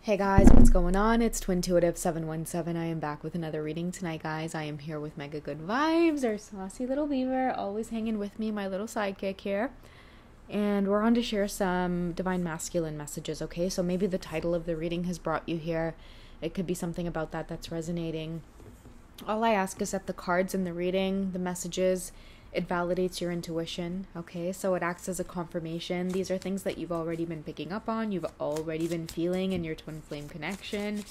Hey guys, what's going on? It's Twintuitive717. I am back with another reading tonight, guys. I am here with Mega Good Vibes, our saucy little beaver, always hanging with me, my little sidekick here. And we're on to share some divine masculine messages, okay? So maybe the title of the reading has brought you here. It could be something about that that's resonating. All I ask is that the cards in the reading, the messages, it validates your intuition, okay? So it acts as a confirmation. These are things that you've already been picking up on, you've already been feeling in your twin flame connection.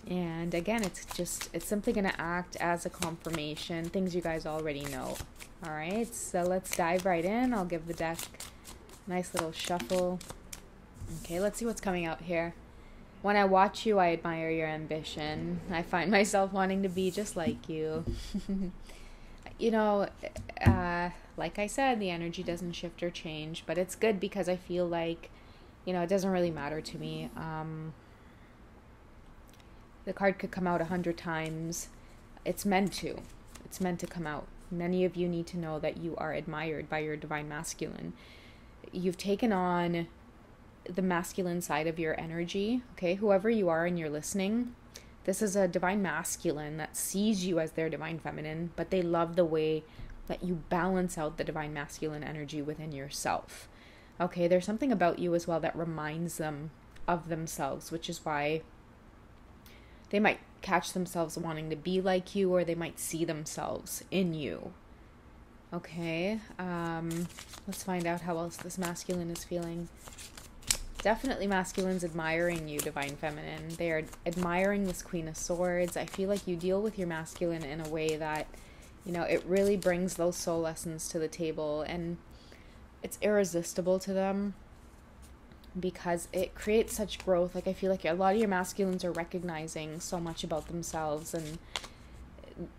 And again, it's simply going to act as a confirmation, things you guys already know. All right, so let's dive right in. I'll give the deck a nice little shuffle. Okay, let's see what's coming out here. When I watch you, I admire your ambition. I find myself wanting to be just like you. You know, like I said, the energy doesn't shift or change, but it's good because I feel like, you know, it doesn't really matter to me. The card could come out 100 times. It's meant to. It's meant to come out. Many of you need to know that you are admired by your divine masculine. You've taken on the masculine side of your energy, okay? Whoever you are and you're listening, this is a divine masculine that sees you as their divine feminine, but they love the way that you balance out the divine masculine energy within yourself. Okay, there's something about you as well that reminds them of themselves, which is why they might catch themselves wanting to be like you, or they might see themselves in you. Okay, let's find out how else this masculine is feeling. Definitely masculines admiring you, divine feminine. They are admiring this Queen of Swords. I feel like you deal with your masculine in a way that, you know, it really brings those soul lessons to the table, and it's irresistible to them because it creates such growth. Like, I feel like a lot of your masculines are recognizing so much about themselves, and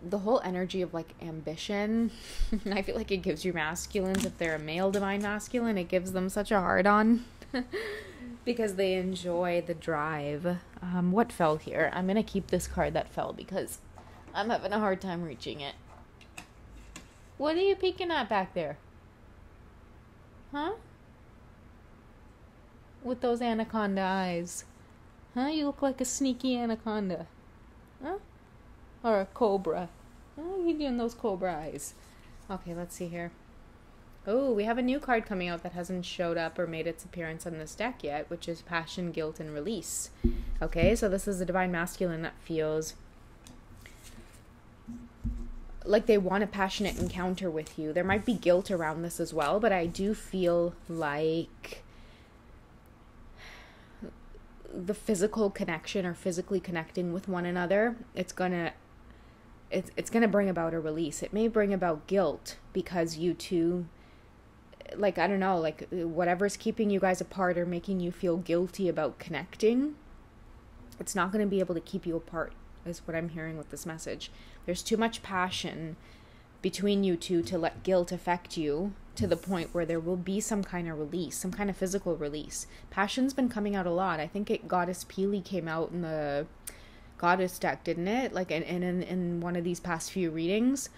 the whole energy of like ambition, I feel like it gives your masculines, if they're a male divine masculine, it gives them such a hard on because they enjoy the drive. What fell here? I'm gonna keep this card that fell because I'm having a hard time reaching it. What are you peeking at back there? Huh? With those anaconda eyes. Huh? You look like a sneaky anaconda. Huh? Or a cobra. Oh, you doing those cobra eyes. Okay, let's see here. Oh, we have a new card coming out that hasn't showed up or made its appearance on this deck yet, which is Passion, Guilt, and Release. Okay, so this is a divine masculine that feels like they want a passionate encounter with you. There might be guilt around this as well, but I do feel like the physical connection or physically connecting with one another, it's gonna bring about a release. It may bring about guilt because you two, like, I don't know, like whatever's keeping you guys apart or making you feel guilty about connecting, it's not going to be able to keep you apart, is what I'm hearing with this message. There's too much passion between you two to let guilt affect you to the point where there will be some kind of release, some kind of physical release. Passion's been coming out a lot. I think Goddess Peely came out in the Goddess deck, didn't it? Like in one of these past few readings.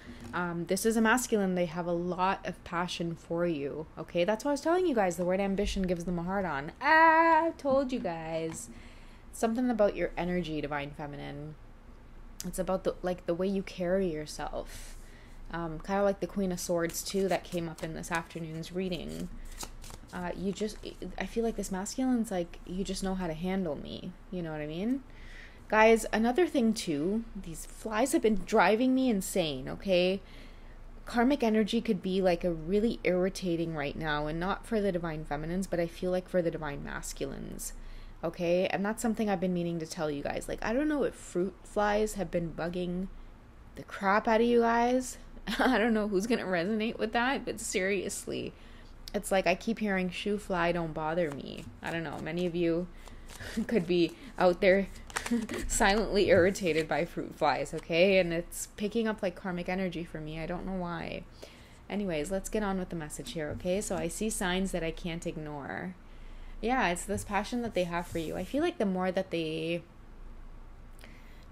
This is a masculine. They have a lot of passion for you. Okay, that's why I was telling you guys the word ambition gives them a hard on. I told you guys. Something about your energy, divine feminine. It's about the way you carry yourself. Kind of like the Queen of Swords too that came up in this afternoon's reading. I feel like this masculine's like, you just know how to handle me. You know what I mean? Guys, another thing too, these flies have been driving me insane, okay? Karmic energy could be like a really irritating right now, and not for the divine feminines, but I feel like for the divine masculines, okay? And that's something I've been meaning to tell you guys. Like, I don't know if fruit flies have been bugging the crap out of you guys. I don't know who's gonna resonate with that, but seriously, it's like I keep hearing shoe fly, don't bother me. I don't know, many of you could be out there silently irritated by fruit flies, okay? And it's picking up like karmic energy for me. I don't know why. Anyways, let's get on with the message here, okay? So I see signs that I can't ignore. Yeah, it's this passion that they have for you. I feel like the more that they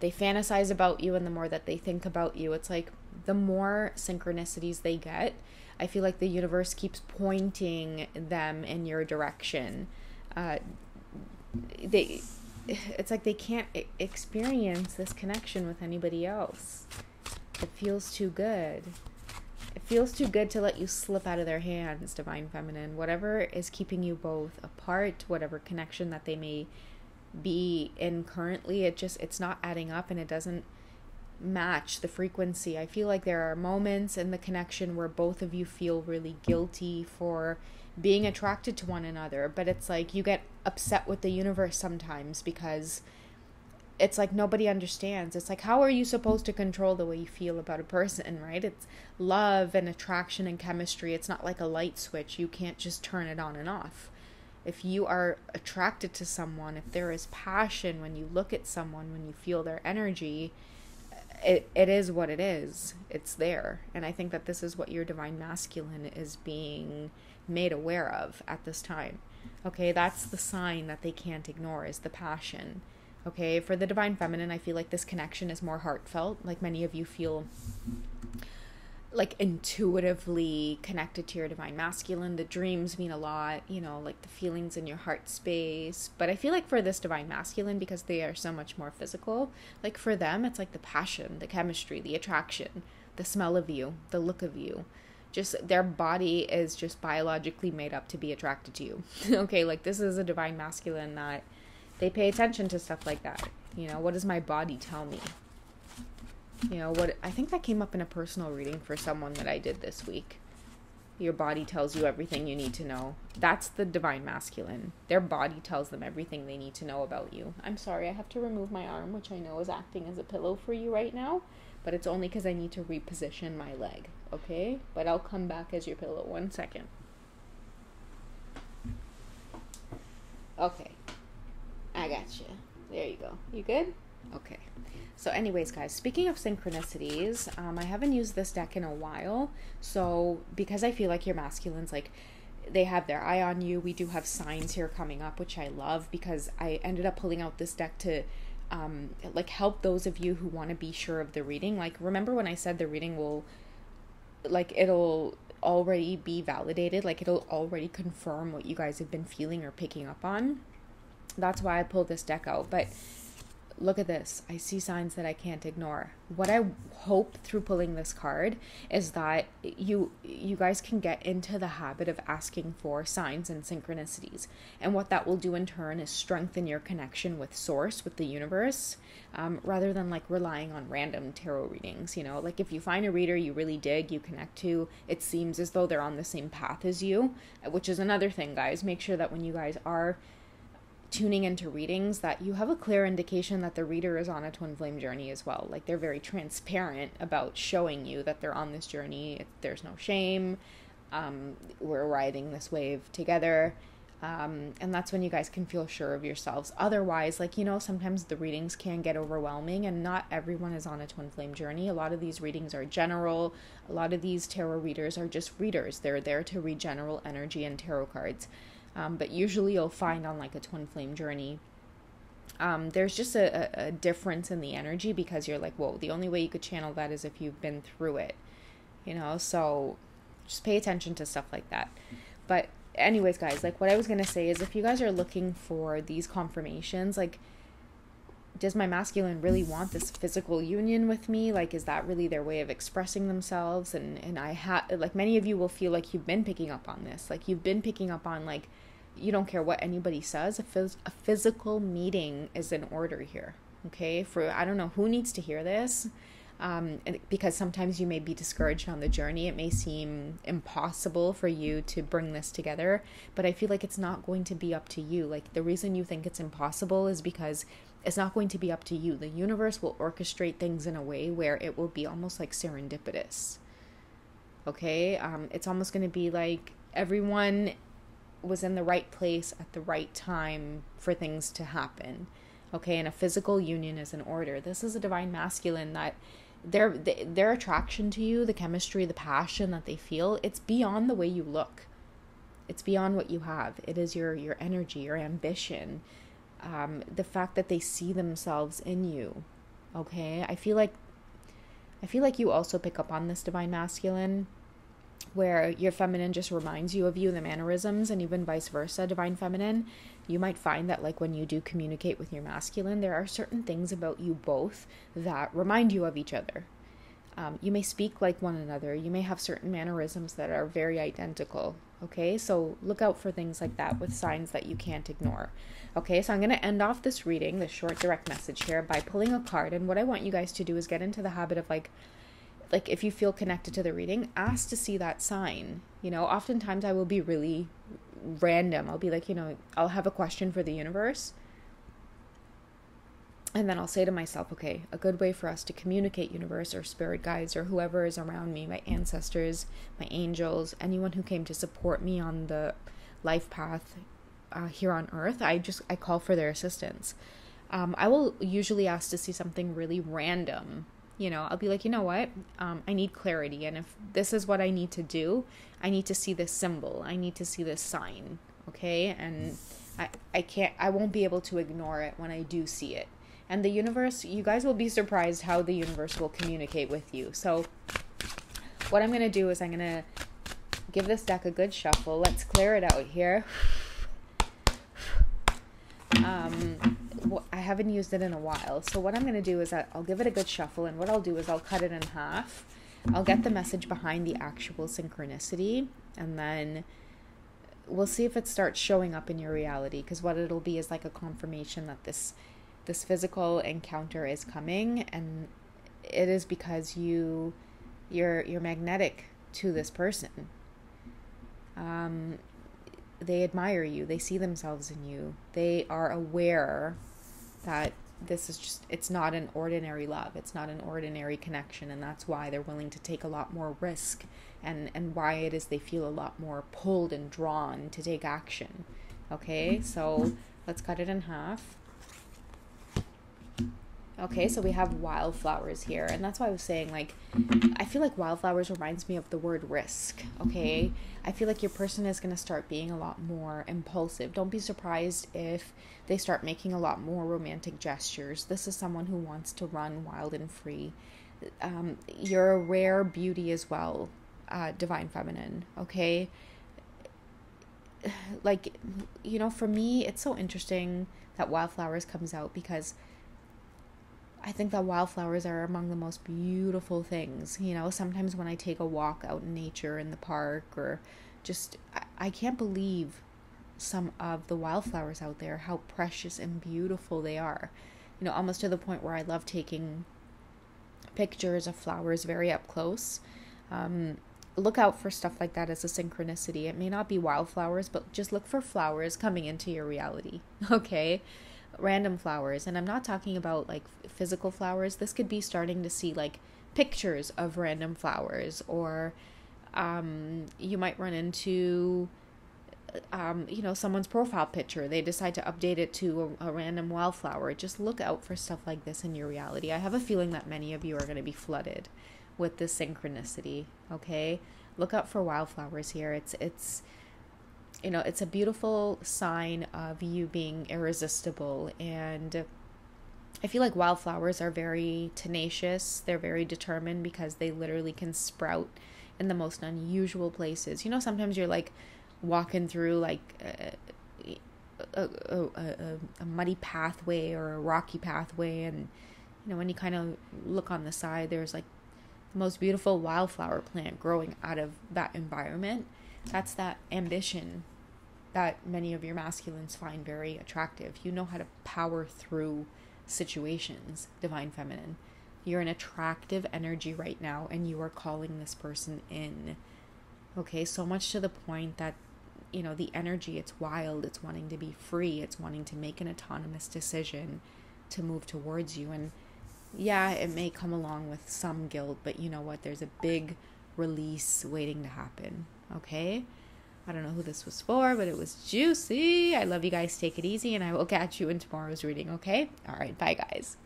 fantasize about you and the more that they think about you, it's like the more synchronicities they get. I feel like the universe keeps pointing them in your direction. it's like they can't experience this connection with anybody else. It feels too good. It feels too good to let you slip out of their hands, Divine Feminine. Whatever is keeping you both apart, whatever connection that they may be in currently, it's not adding up, and it doesn't match the frequency. I feel like there are moments in the connection where both of you feel really guilty for being attracted to one another, but it's like you get upset with the universe sometimes because it's like nobody understands. It's like, how are you supposed to control the way you feel about a person, right? It's love and attraction and chemistry. It's not like a light switch. You can't just turn it on and off. If you are attracted to someone, if there is passion when you look at someone, when you feel their energy, it is what it is. It's there. And I think that this is what your Divine Masculine is being made aware of at this time. Okay, that's the sign that they can't ignore, is the passion. Okay, for the Divine Feminine, I feel like this connection is more heartfelt. Like many of you feel like intuitively connected to your Divine Masculine. The dreams mean a lot, you know, like the feelings in your heart space. But I feel like for this Divine Masculine, because they are so much more physical, like for them, it's like the passion, the chemistry, the attraction, the smell of you, the look of you. Just their body is just biologically made up to be attracted to you. Okay, like this is a Divine Masculine that they pay attention to stuff like that. You know, what does my body tell me? You know, what I think that came up in a personal reading for someone that I did this week. Your body tells you everything you need to know. That's the Divine Masculine. Their body tells them everything they need to know about you. I'm sorry, I have to remove my arm, which I know is acting as a pillow for you right now, but it's only because I need to reposition my leg, okay? But I'll come back as your pillow. 1 second. Okay. I got you. There you go. You good? Okay. So anyways, guys, speaking of synchronicities, I haven't used this deck in a while. So because I feel like your masculines, like, they have their eye on you. We do have signs here coming up, which I love, because I ended up pulling out this deck to like help those of you who want to be sure of the reading. Like, remember when I said the reading will, like, it'll already be validated, like it'll already confirm what you guys have been feeling or picking up on. That's why I pulled this deck out. But look at this. I see signs that I can't ignore. What I hope through pulling this card is that you guys can get into the habit of asking for signs and synchronicities. And what that will do in turn is strengthen your connection with source, with the universe, rather than like relying on random tarot readings. You know, like if you find a reader you really dig, you connect to, it seems as though they're on the same path as you, which is another thing, guys. Make sure that when you guys are tuning into readings, that you have a clear indication that the reader is on a twin flame journey as well. Like, they're very transparent about showing you that they're on this journey. There's no shame. We're riding this wave together. And that's when you guys can feel sure of yourselves. Otherwise, like, you know, sometimes the readings can get overwhelming, and not everyone is on a twin flame journey. A lot of these readings are general. A lot of these tarot readers are just readers. They're there to read general energy and tarot cards. But usually you'll find on like a twin flame journey, there's just a difference in the energy, because you're like, whoa, the only way you could channel that is if you've been through it, you know? So just pay attention to stuff like that. But anyways, guys, like what I was going to say is, if you guys are looking for these confirmations, like, does my masculine really want this physical union with me? Like, is that really their way of expressing themselves? And like, many of you will feel like you've been picking up on this. Like, you've been picking up on, like, you don't care what anybody says. A physical meeting is in order here. Okay. I don't know who needs to hear this. Because sometimes you may be discouraged on the journey. It may seem impossible for you to bring this together, but I feel like it's not going to be up to you. Like, the reason you think it's impossible is because it's not going to be up to you. The universe will orchestrate things in a way where it will be almost like serendipitous. Okay? It's almost going to be like everyone was in the right place at the right time for things to happen. Okay? And a physical union is in order. This is a divine masculine that their attraction to you, the chemistry, the passion that they feel, it's beyond the way you look. It's beyond what you have. It is your energy, your ambition, the fact that they see themselves in you. Okay? I feel like you also pick up on this divine masculine where your feminine just reminds you of you, the mannerisms, and even vice versa, divine feminine, you might find that like when you do communicate with your masculine, there are certain things about you both that remind you of each other. You may speak like one another. You may have certain mannerisms that are very identical. Okay, so look out for things like that with signs that you can't ignore. Okay, so I'm going to end off this reading, this short direct message here, by pulling a card. And what I want you guys to do is get into the habit of like if you feel connected to the reading, ask to see that sign. You know, oftentimes I will be really random. I'll be like, I'll have a question for the universe. And then I'll say to myself, okay, a good way for us to communicate, universe or spirit guides or whoever is around me, my ancestors, my angels, anyone who came to support me on the life path here on earth, I call for their assistance. I will usually ask to see something really random. I'll be like, you know what? I need clarity. And if this is what I need to do, I need to see this symbol. I need to see this sign. Okay. And I won't be able to ignore it when I do see it. And the universe, you guys will be surprised how the universe will communicate with you. So what I'm going to do is I'm going to give this deck a good shuffle. Let's clear it out here. I haven't used it in a while. So what I'm going to do is I'll give it a good shuffle. And what I'll do is I'll cut it in half. I'll get the message behind the actual synchronicity. And then we'll see if it starts showing up in your reality. Because what it'll be is like a confirmation that this physical encounter is coming, and it is because you're magnetic to this person. They admire you, they see themselves in you, they are aware that this is it's not an ordinary love, it's not an ordinary connection, and that's why they're willing to take a lot more risk, and why it is they feel a lot more pulled and drawn to take action. Okay, so let's cut it in half. Okay, so we have wildflowers here, and that's why I was saying, like, I feel like wildflowers reminds me of the word risk, okay? I feel like your person is going to start being a lot more impulsive. Don't be surprised if they start making a lot more romantic gestures. This is someone who wants to run wild and free. You're a rare beauty as well, divine feminine, okay? Like, for me, it's so interesting that wildflowers comes out, because I think that wildflowers are among the most beautiful things. Sometimes when I take a walk out in nature in the park, or just, I can't believe some of the wildflowers out there, how precious and beautiful they are. Almost to the point where I love taking pictures of flowers very up close. Look out for stuff like that as a synchronicity. It may not be wildflowers, but just look for flowers coming into your reality, okay? Random flowers. And I'm not talking about like physical flowers. This could be starting to see like pictures of random flowers, or you might run into someone's profile picture. They decide to update it to a random wildflower. Just look out for stuff like this in your reality. I have a feeling that many of you are going to be flooded with this synchronicity. Okay, look out for wildflowers here. It's a beautiful sign of you being irresistible. And I feel like wildflowers are very tenacious. They're very determined, because they literally can sprout in the most unusual places. Sometimes you're like walking through like a muddy pathway or a rocky pathway, and when you kind of look on the side, there's like the most beautiful wildflower plant growing out of that environment. That's that ambition that many of your masculines find very attractive. You know how to power through situations, divine feminine. You're an attractive energy right now, and you are calling this person in. Okay, so much to the point that, the energy, it's wild, it's wanting to be free, it's wanting to make an autonomous decision to move towards you. And yeah, it may come along with some guilt, but you know what? There's a big release waiting to happen. Okay? I don't know who this was for, but it was juicy. I love you guys. Take it easy, and I will catch you in tomorrow's reading, okay? All right, bye, guys.